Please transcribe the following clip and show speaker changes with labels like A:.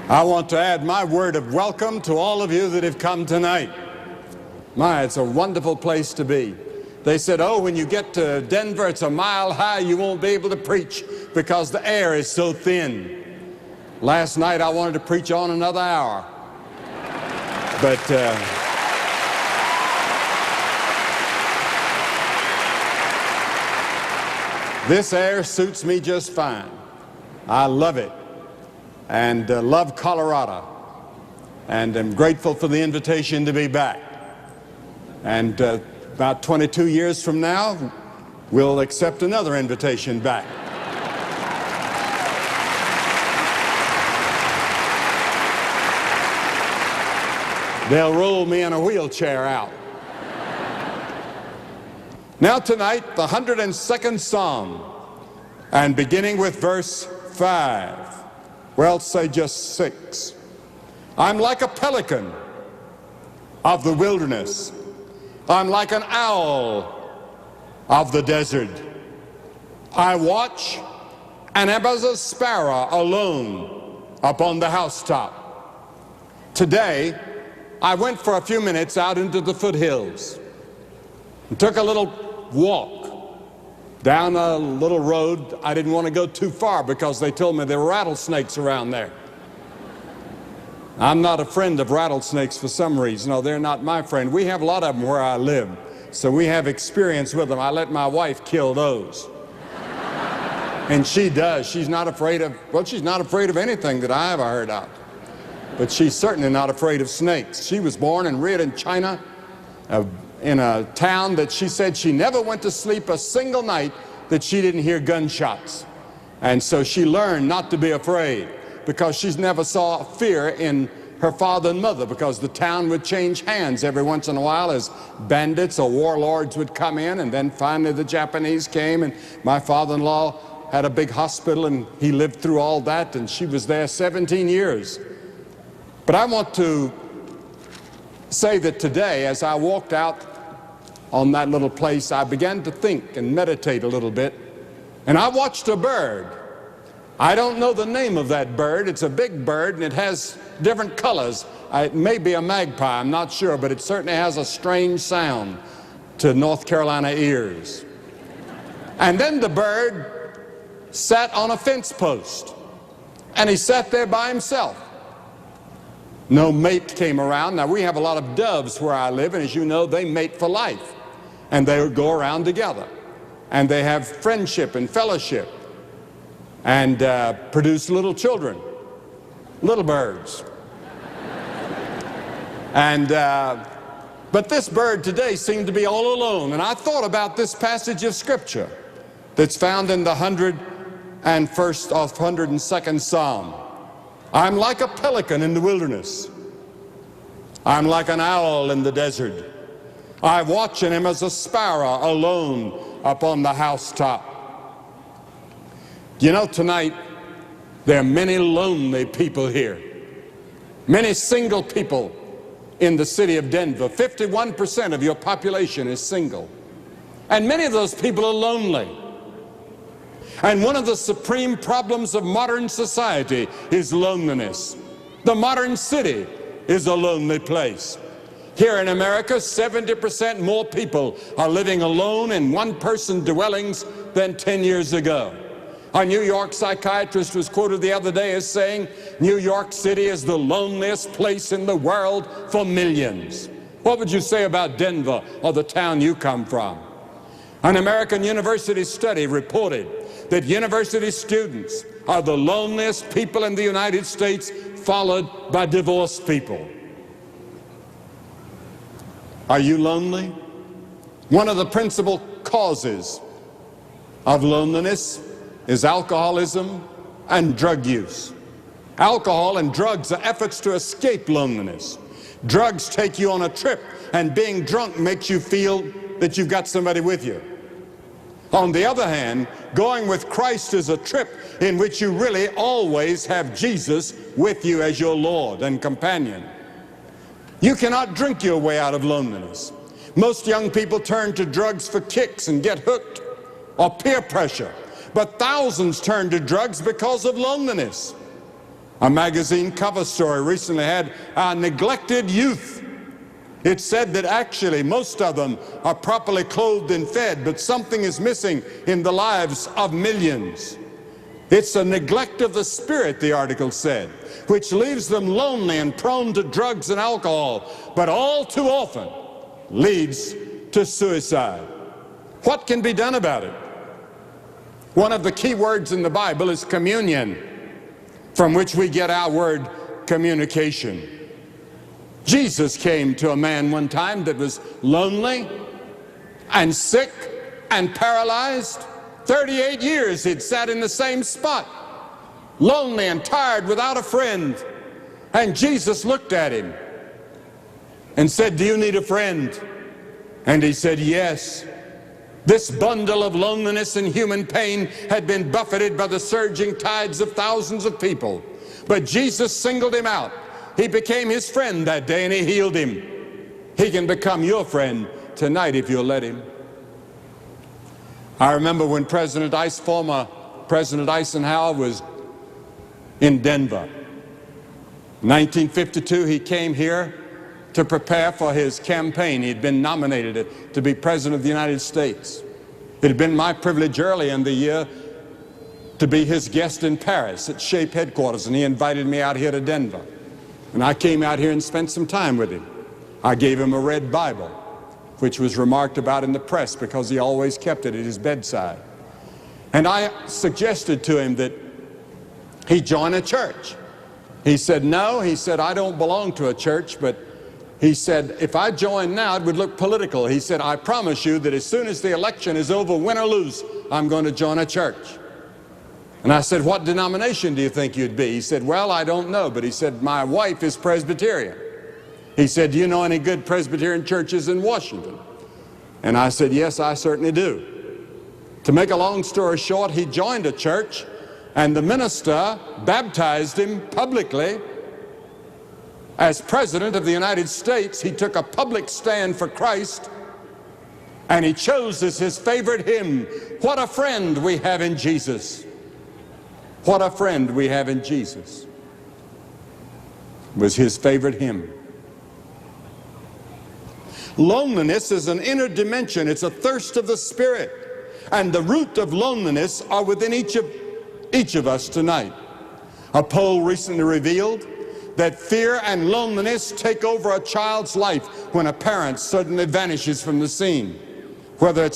A: I want to add my word of welcome to all of you that have come tonight. It's a wonderful place to be. They said, oh, when you get to Denver, it's a mile high, you won't be able to preach because the air is so thin. Last night I wanted to preach on another hour. But this air suits me just fine. I love it. And love Colorado, and am grateful for the invitation to be back. And about 22 years from now, we'll accept another invitation back. They'll roll me in a wheelchair out. Now tonight, the 102nd Psalm, and beginning with verse 5. Well, say just 6. I'm like a pelican of the wilderness. I'm like an owl of the desert. I watch and am as a sparrow alone upon the housetop. Today, I went for a few minutes out into the foothills and took a little walk down a little road. I didn't want to go too far because they told me there were rattlesnakes around there. I'm not a friend of rattlesnakes for some reason. No, they're not my friend. We have a lot of them where I live, so we have experience with them. I let my wife kill those. And she does. She's not afraid of, well, she's not afraid of anything that I ever heard of. But she's certainly not afraid of snakes. She was born and reared in China, in a town that she said she never went to sleep a single night that she didn't hear gunshots. And so she learned not to be afraid because she's never saw fear in her father and mother, because the town would change hands every once in a while as bandits or warlords would come in, and then finally the Japanese came, and my father-in-law had a big hospital and he lived through all that, and she was there 17 years. But I want to say that today, as I walked out on that little place, I began to think and meditate a little bit, and I watched a bird. I don't know the name of that bird. It's a big bird, and it has different colors. It may be a magpie, I'm not sure, but it certainly has a strange sound to North Carolina ears. And then the bird sat on a fence post, and he sat there by himself. No mate came around. Now, we have a lot of doves where I live, and as you know, they mate for life. And they would go around together. And they have friendship and fellowship. And produce little children, little birds. And, but this bird today seemed to be all alone. And I thought about this passage of Scripture that's found in the 102nd Psalm. I'm like a pelican in the wilderness. I'm like an owl in the desert. I watch and am as a sparrow alone upon the housetop. You know, tonight there are many lonely people here. Many single people in the city of Denver. 51% of your population is single. And many of those people are lonely. And one of the supreme problems of modern society is loneliness. The modern city is a lonely place. Here in America, 70% more people are living alone in one-person dwellings than 10 years ago. A New York psychiatrist was quoted the other day as saying, New York City is the loneliest place in the world for millions. What would you say about Denver or the town you come from? An American university study reported that university students are the loneliest people in the United States, followed by divorced people. Are you lonely? One of the principal causes of loneliness is alcoholism and drug use. Alcohol and drugs are efforts to escape loneliness. Drugs take you on a trip, and being drunk makes you feel that you've got somebody with you. On the other hand, going with Christ is a trip in which you really always have Jesus with you as your Lord and companion. You cannot drink your way out of loneliness. Most young people turn to drugs for kicks and get hooked, or peer pressure. But thousands turn to drugs because of loneliness. A magazine cover story recently had our neglected youth. It said that actually most of them are properly clothed and fed, but something is missing in the lives of millions. It's a neglect of the spirit, the article said, which leaves them lonely and prone to drugs and alcohol, but all too often leads to suicide. What can be done about it? One of the key words in the Bible is communion, from which we get our word communication. Jesus came to a man one time that was lonely and sick and paralyzed. 38 years he'd sat in the same spot, lonely and tired without a friend. And Jesus looked at him and said, "Do you need a friend?" And he said, "Yes." This bundle of loneliness and human pain had been buffeted by the surging tides of thousands of people. But Jesus singled him out. He became his friend that day and he healed him. He can become your friend tonight if you'll let him. I remember when former President Eisenhower was in Denver. In 1952, he came here to prepare for his campaign. He'd been nominated to be President of the United States. It had been my privilege early in the year to be his guest in Paris at SHAPE headquarters, and he invited me out here to Denver. And I came out here and spent some time with him. I gave him a red Bible, which was remarked about in the press because he always kept it at his bedside. And I suggested to him that he join a church. He said, "No," he said, "I don't belong to a church," but he said, "If I join now, it would look political." He said, "I promise you that as soon as the election is over, win or lose, I'm going to join a church." And I said, "What denomination do you think you'd be?" He said, "Well, I don't know," but he said, "My wife is Presbyterian." He said, "Do you know any good Presbyterian churches in Washington?" And I said, "Yes, I certainly do." To make a long story short, he joined a church, and the minister baptized him publicly. As President of the United States, he took a public stand for Christ, and he chose as his favorite hymn, "What a Friend We Have in Jesus." What a friend we have in Jesus was his favorite hymn. Loneliness is an inner dimension. It's a thirst of the Spirit. And the root of loneliness are within each of us tonight. A poll recently revealed that fear and loneliness take over a child's life when a parent suddenly vanishes from the scene. Whether it's a